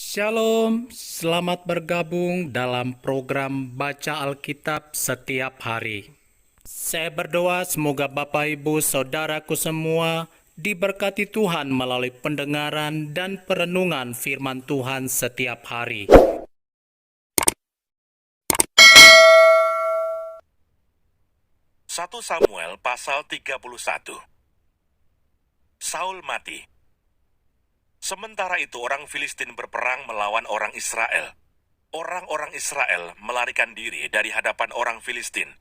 Shalom, selamat bergabung dalam program Baca Alkitab setiap hari. Saya berdoa semoga Bapak Ibu Saudaraku semua diberkati Tuhan melalui pendengaran dan perenungan firman Tuhan setiap hari. Satu Samuel pasal 31. Saul mati. Sementara itu orang Filistin berperang melawan orang Israel. Orang-orang Israel melarikan diri dari hadapan orang Filistin,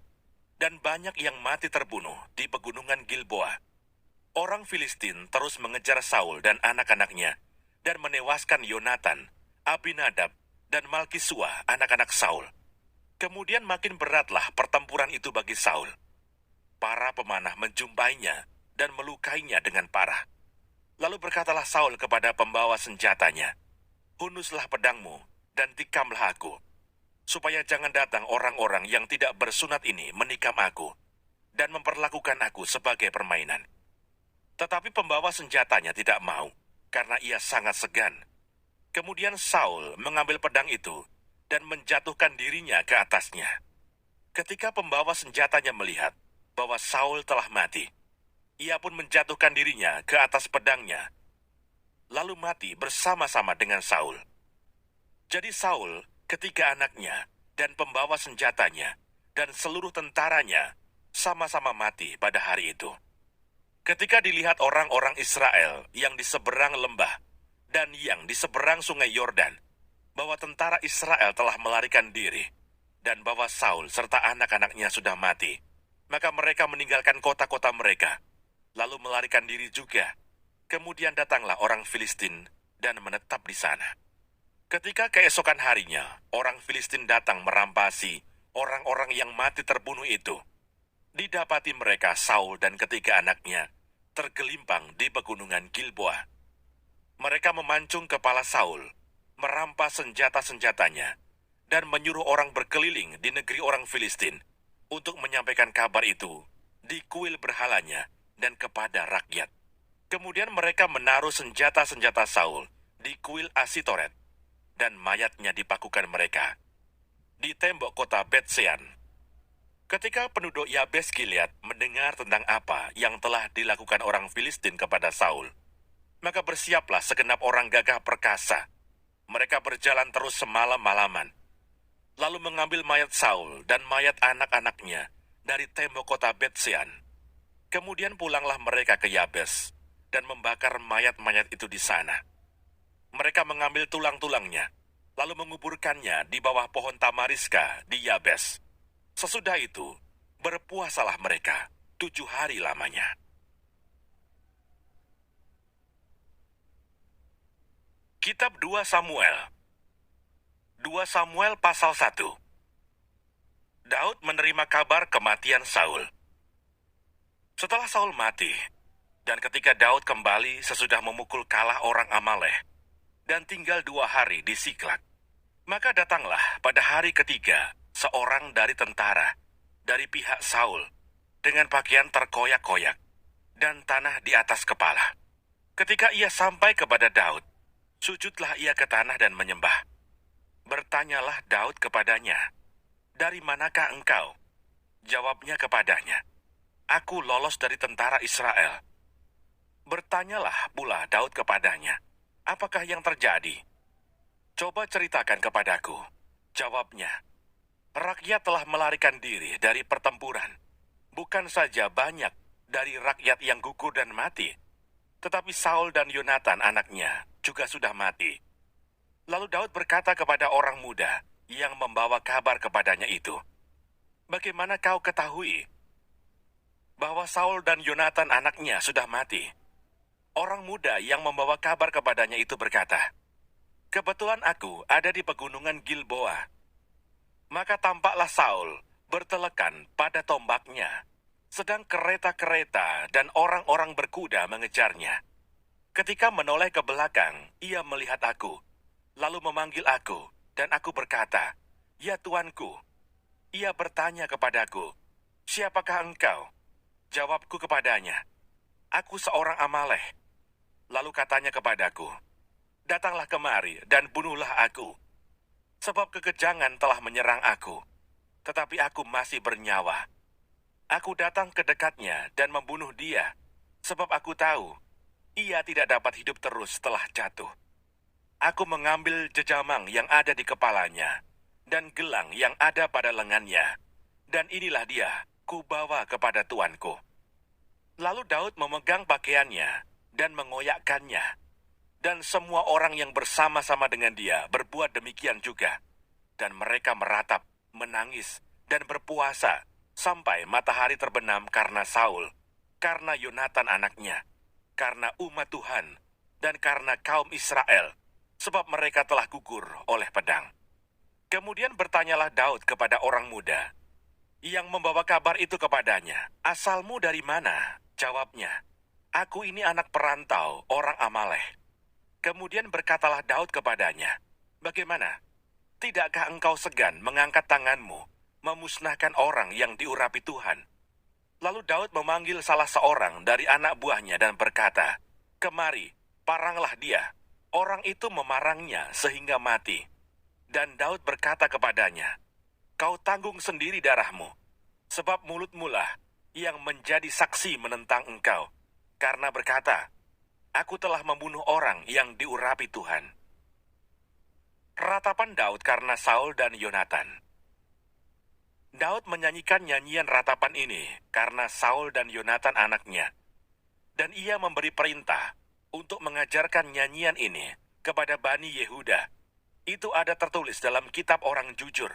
dan banyak yang mati terbunuh di pegunungan Gilboa. Orang Filistin terus mengejar Saul dan anak-anaknya, dan menewaskan Yonatan, Abinadab, dan Malkisua, anak-anak Saul. Kemudian makin beratlah pertempuran itu bagi Saul. Para pemanah menjumpainya dan melukainya dengan parah. Lalu berkatalah Saul kepada pembawa senjatanya, "Hunuslah pedangmu dan tikamlah aku, supaya jangan datang orang-orang yang tidak bersunat ini menikam aku dan memperlakukan aku sebagai permainan." Tetapi pembawa senjatanya tidak mau, karena ia sangat segan. Kemudian Saul mengambil pedang itu dan menjatuhkan dirinya ke atasnya. Ketika pembawa senjatanya melihat bahwa Saul telah mati, ia pun menjatuhkan dirinya ke atas pedangnya, lalu mati bersama-sama dengan Saul. Jadi Saul, ketiga anaknya, dan pembawa senjatanya, dan seluruh tentaranya, sama-sama mati pada hari itu. Ketika dilihat orang-orang Israel yang di seberang lembah, dan yang di seberang sungai Yordan, bahwa tentara Israel telah melarikan diri, dan bahwa Saul serta anak-anaknya sudah mati, maka mereka meninggalkan kota-kota mereka, lalu melarikan diri juga. Kemudian datanglah orang Filistin dan menetap di sana. Ketika keesokan harinya, orang Filistin datang merampasi orang-orang yang mati terbunuh itu. Didapati mereka Saul dan ketiga anaknya tergelimpang di pegunungan Gilboa. Mereka memancung kepala Saul, merampas senjata-senjatanya, dan menyuruh orang berkeliling di negeri orang Filistin untuk menyampaikan kabar itu di kuil berhalanya dan kepada rakyat. Kemudian mereka menaruh senjata-senjata Saul di kuil Asitoret, dan mayatnya dipakukan mereka di tembok kota Bet-Sean. Ketika penduduk Yabes Gilead mendengar tentang apa yang telah dilakukan orang Filistin kepada Saul, maka bersiaplah segenap orang gagah perkasa. Mereka berjalan terus semalam-malaman, lalu mengambil mayat Saul dan mayat anak-anaknya dari tembok kota Bet-Sean. Kemudian pulanglah mereka ke Yabes dan membakar mayat-mayat itu di sana. Mereka mengambil tulang-tulangnya, lalu menguburkannya di bawah pohon tamariska di Yabes. Sesudah itu, berpuasalah mereka 7 hari lamanya. Kitab 2 Samuel. 2 Samuel pasal 1. Daud menerima kabar kematian Saul. Setelah Saul mati, dan ketika Daud kembali sesudah memukul kalah orang Amalek, dan tinggal 2 hari di Siklak, maka datanglah pada hari ketiga seorang dari tentara, dari pihak Saul, dengan pakaian terkoyak-koyak, dan tanah di atas kepala. Ketika ia sampai kepada Daud, sujudlah ia ke tanah dan menyembah. Bertanyalah Daud kepadanya, "Dari manakah engkau?" Jawabnya kepadanya, "Aku lolos dari tentara Israel." Bertanyalah pula Daud kepadanya, "Apakah yang terjadi? Coba ceritakan kepadaku." Jawabnya, "Rakyat telah melarikan diri dari pertempuran. Bukan saja banyak dari rakyat yang gugur dan mati, tetapi Saul dan Yonatan anaknya juga sudah mati." Lalu Daud berkata kepada orang muda yang membawa kabar kepadanya itu, "Bagaimana kau ketahui bahwa Saul dan Yonatan anaknya sudah mati?" Orang muda yang membawa kabar kepadanya itu berkata, "Kebetulan aku ada di pegunungan Gilboa." Maka tampaklah Saul bertelekan pada tombaknya, sedang kereta-kereta dan orang-orang berkuda mengejarnya. Ketika menoleh ke belakang, ia melihat aku, lalu memanggil aku, dan aku berkata, "Ya Tuanku." Ia bertanya kepadaku, "Siapakah engkau?" Jawabku kepadanya, "Aku seorang Amalek." Lalu katanya kepadaku, datanglah kemari dan bunuhlah aku. Sebab kekejangan telah menyerang aku, tetapi aku masih bernyawa. Aku datang ke dekatnya dan membunuh dia, sebab aku tahu ia tidak dapat hidup terus setelah jatuh. Aku mengambil jejamang yang ada di kepalanya dan gelang yang ada pada lengannya, dan inilah dia kubawa kepada tuanku. Lalu Daud memegang pakaiannya dan mengoyakkannya, dan semua orang yang bersama-sama dengan dia berbuat demikian juga. Dan mereka meratap, menangis, dan berpuasa sampai matahari terbenam karena Saul, karena Yonatan anaknya, karena umat Tuhan, dan karena kaum Israel, sebab mereka telah gugur oleh pedang. Kemudian bertanyalah Daud kepada orang muda yang membawa kabar itu kepadanya. "Asalmu dari mana?" Jawabnya, "Aku ini anak perantau orang Amalek." Kemudian berkatalah Daud kepadanya, "Bagaimana? Tidakkah engkau segan mengangkat tanganmu, memusnahkan orang yang diurapi Tuhan?" Lalu Daud memanggil salah seorang dari anak buahnya dan berkata, "Kemari, paranglah dia." Orang itu memarangnya sehingga mati. Dan Daud berkata kepadanya, "Kau tanggung sendiri darahmu, sebab mulutmu lah yang menjadi saksi menentang engkau, karena berkata, 'Aku telah membunuh orang yang diurapi Tuhan.'" Ratapan Daud karena Saul dan Yonatan. Daud menyanyikan nyanyian ratapan ini karena Saul dan Yonatan anaknya. Dan ia memberi perintah untuk mengajarkan nyanyian ini kepada Bani Yehuda. Itu ada tertulis dalam kitab orang jujur.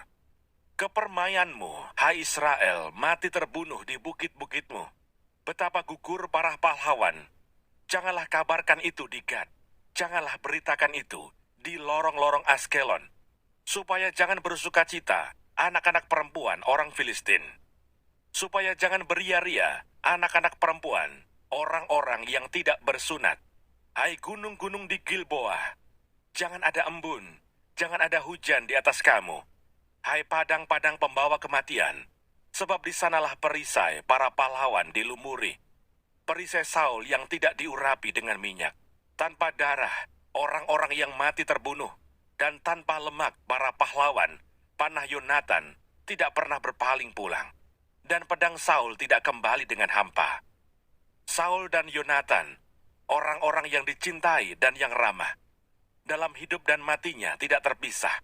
"Kepermayanmu, hai Israel, mati terbunuh di bukit-bukitmu. Betapa gugur para pahlawan. Janganlah kabarkan itu di Gad. Janganlah beritakan itu di lorong-lorong Askelon. Supaya jangan bersukacita anak-anak perempuan orang Filistin. Supaya jangan beria-ria anak-anak perempuan orang-orang yang tidak bersunat. Hai gunung-gunung di Gilboa, jangan ada embun, jangan ada hujan di atas kamu. Hai padang-padang pembawa kematian, sebab di sanalah perisai para pahlawan dilumuri. Perisai Saul yang tidak diurapi dengan minyak. Tanpa darah, orang-orang yang mati terbunuh. Dan tanpa lemak para pahlawan, panah Yonatan tidak pernah berpaling pulang. Dan pedang Saul tidak kembali dengan hampa. Saul dan Yonatan, orang-orang yang dicintai dan yang ramah. Dalam hidup dan matinya tidak terpisah.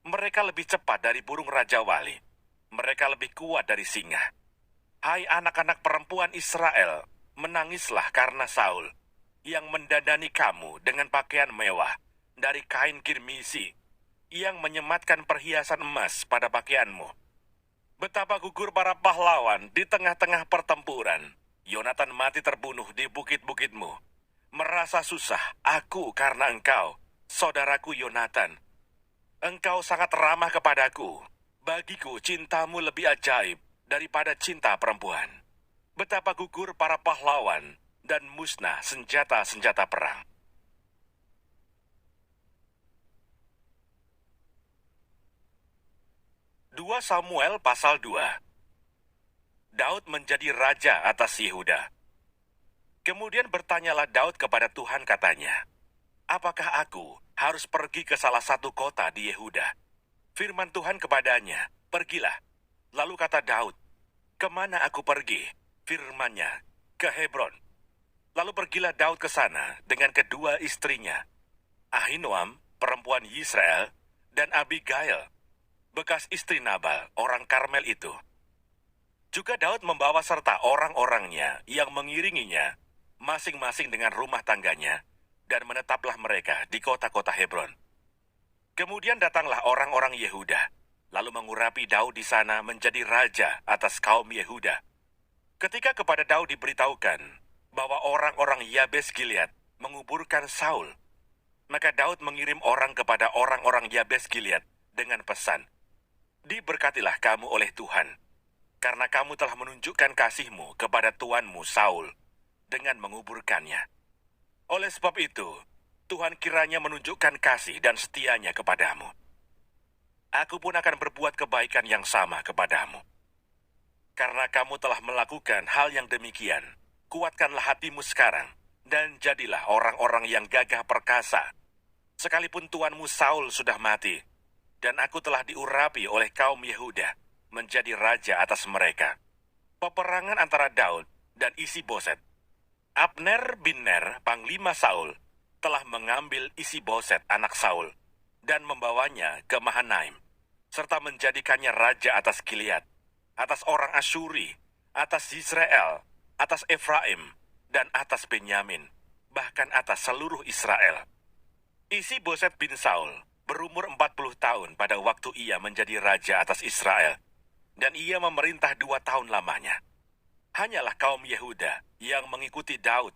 Mereka lebih cepat dari burung Raja Wali. Mereka lebih kuat dari singa. Hai anak-anak perempuan Israel, menangislah karena Saul, yang mendandani kamu dengan pakaian mewah dari kain kirmisi, yang menyematkan perhiasan emas pada pakaianmu. Betapa gugur para pahlawan di tengah-tengah pertempuran. Yonatan mati terbunuh di bukit-bukitmu. Merasa susah aku karena engkau, saudaraku Yonatan. Engkau sangat ramah kepadaku. Bagiku cintamu lebih ajaib daripada cinta perempuan. Betapa gugur para pahlawan dan musnah senjata-senjata perang. Dua Samuel pasal 2. Daud menjadi raja atas Yehuda. Kemudian bertanyalah Daud kepada Tuhan katanya, "Apakah aku harus pergi ke salah satu kota di Yehuda?" Firman Tuhan kepadanya, "Pergilah." Lalu kata Daud, "Kemana aku pergi?" Firman-Nya, "Ke Hebron." Lalu pergilah Daud ke sana dengan kedua istrinya, Ahinoam, perempuan Yisrael, dan Abigail, bekas istri Nabal, orang Karmel itu. Juga Daud membawa serta orang-orangnya yang mengiringinya, masing-masing dengan rumah tangganya, dan menetaplah mereka di kota-kota Hebron. Kemudian datanglah orang-orang Yehuda, lalu mengurapi Daud di sana menjadi raja atas kaum Yehuda. Ketika kepada Daud diberitahukan bahwa orang-orang Yabes Gilead menguburkan Saul, maka Daud mengirim orang kepada orang-orang Yabes Gilead dengan pesan, "Diberkatilah kamu oleh Tuhan, karena kamu telah menunjukkan kasih-Mu kepada tuanmu Saul dengan menguburkannya. Oleh sebab itu, Tuhan kiranya menunjukkan kasih dan setianya kepadamu. Aku pun akan berbuat kebaikan yang sama kepadamu. Karena kamu telah melakukan hal yang demikian, kuatkanlah hatimu sekarang, dan jadilah orang-orang yang gagah perkasa. sekalipun tuanmu Saul sudah mati, dan aku telah diurapi oleh kaum Yehuda menjadi raja atas mereka. Peperangan antara Daud dan Isi-Boset. Abner bin Ner, panglima Saul, telah mengambil Isi-Boset anak Saul dan membawanya ke Mahanaim, serta menjadikannya raja atas Gilead, atas orang Asyuri, atas Yisrael, atas Efraim, dan atas Benyamin, bahkan atas seluruh Israel. Isi-Boset bin Saul berumur 40 tahun pada waktu ia menjadi raja atas Israel, dan ia memerintah 2 tahun lamanya. Hanyalah kaum Yehuda yang mengikuti Daud,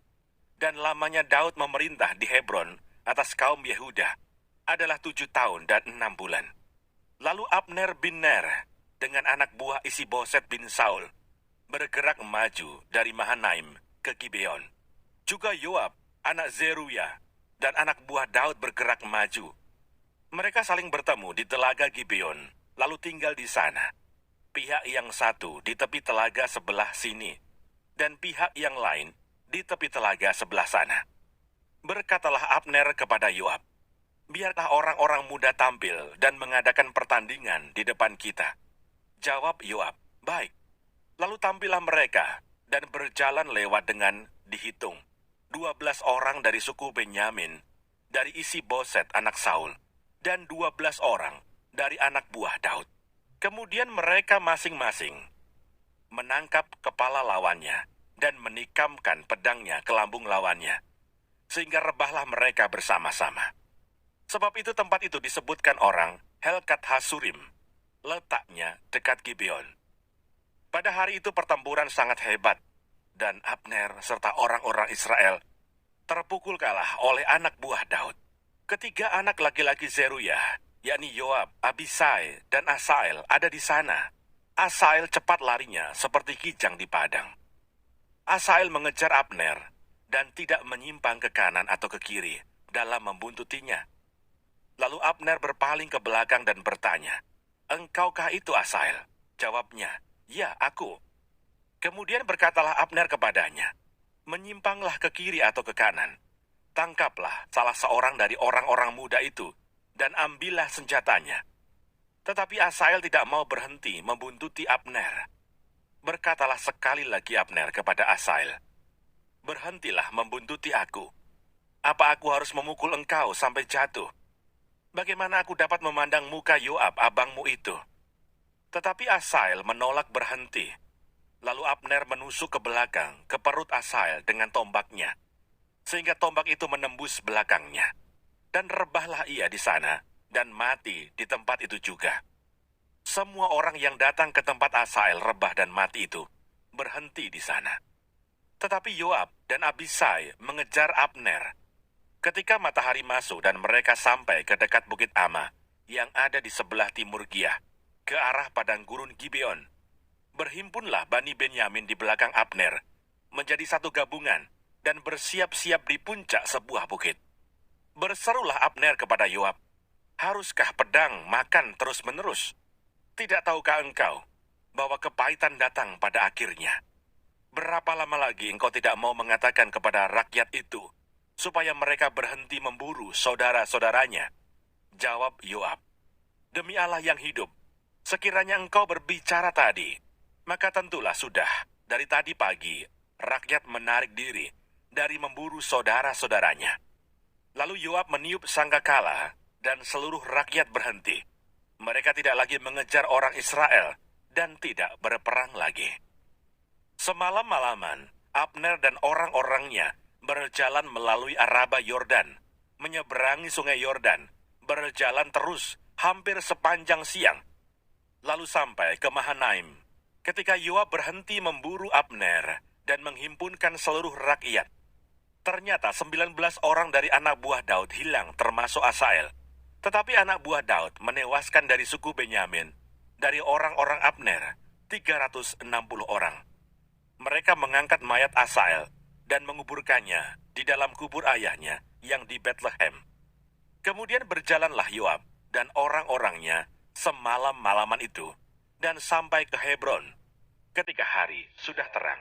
dan lamanya Daud memerintah di Hebron atas kaum Yehuda adalah 7 tahun dan 6 bulan. Lalu Abner bin Ner dengan anak buah Isi-Boset bin Saul bergerak maju dari Mahanaim ke Gibeon. Juga Yoab, anak Zeruya, dan anak buah Daud bergerak maju. Mereka saling bertemu di telaga Gibeon, lalu tinggal di sana. Pihak yang satu di tepi telaga sebelah sini, dan pihak yang lain di tepi telaga sebelah sana. Berkatalah Abner kepada Yoab, "Biarlah orang-orang muda tampil dan mengadakan pertandingan di depan kita." Jawab Yoab, "Baik." Lalu tampillah mereka dan berjalan lewat dengan dihitung 12 orang dari suku Benyamin, dari Isi-Boset anak Saul, dan 12 orang dari anak buah Daud. Kemudian mereka masing-masing menangkap kepala lawannya dan menikamkan pedangnya ke lambung lawannya, sehingga rebahlah mereka bersama-sama. Sebab itu tempat itu disebutkan orang Helkat Hasurim, letaknya dekat Gibeon. Pada hari itu pertempuran sangat hebat, dan Abner serta orang-orang Israel terpukul kalah oleh anak buah Daud. Ketiga anak laki-laki Zeruya, yakni Yoab, Abisai, dan Asael ada di sana. Asael cepat larinya seperti kijang di padang. Asael mengejar Abner dan tidak menyimpang ke kanan atau ke kiri dalam membuntutinya. Lalu Abner berpaling ke belakang dan bertanya, "Engkaukah itu Asael?" Jawabnya, "Ya, aku." Kemudian berkatalah Abner kepadanya, "Menyimpanglah ke kiri atau ke kanan. Tangkaplah salah seorang dari orang-orang muda itu dan ambillah senjatanya." Tetapi Asael tidak mau berhenti membuntuti Abner. Berkatalah sekali lagi Abner kepada Asael, "Berhentilah membuntuti aku. Apa aku harus memukul engkau sampai jatuh? Bagaimana aku dapat memandang muka Yoab abangmu itu?" Tetapi Asael menolak berhenti. Lalu Abner menusuk ke belakang, ke perut Asael dengan tombaknya, sehingga tombak itu menembus belakangnya. Dan rebahlah ia di sana, dan mati di tempat itu juga. Semua orang yang datang ke tempat Asael rebah dan mati itu, berhenti di sana. Tetapi Yoab dan Abisai mengejar Abner. Ketika matahari masuk dan mereka sampai ke dekat Bukit Ama, yang ada di sebelah timur Giah, ke arah padang gurun Gibeon, berhimpunlah Bani Benyamin di belakang Abner, menjadi satu gabungan, dan bersiap-siap di puncak sebuah bukit. Berserulah Abner kepada Yoab, "Haruskah pedang makan terus-menerus? Tidak tahukah engkau bahwa kepahitan datang pada akhirnya? Berapa lama lagi engkau tidak mau mengatakan kepada rakyat itu, supaya mereka berhenti memburu saudara-saudaranya?" Jawab Yoab, "Demi Allah yang hidup, sekiranya engkau berbicara tadi, maka tentulah sudah dari tadi pagi rakyat menarik diri dari memburu saudara-saudaranya." Lalu Yoab meniup sangkakala dan seluruh rakyat berhenti. Mereka tidak lagi mengejar orang Israel dan tidak berperang lagi. Semalam-malaman, Abner dan orang-orangnya berjalan melalui Araba Yordan, menyeberangi sungai Yordan, berjalan terus hampir sepanjang siang, lalu sampai ke Mahanaim. Ketika Yoab berhenti memburu Abner dan menghimpunkan seluruh rakyat, ternyata 19 orang dari anak buah Daud hilang termasuk Asael. Tetapi anak buah Daud menewaskan dari suku Benyamin, dari orang-orang Abner, 360 orang. Mereka mengangkat mayat Asael dan menguburkannya di dalam kubur ayahnya yang di Betlehem. Kemudian berjalanlah Yoab dan orang-orangnya semalam-malaman itu dan sampai ke Hebron ketika hari sudah terang.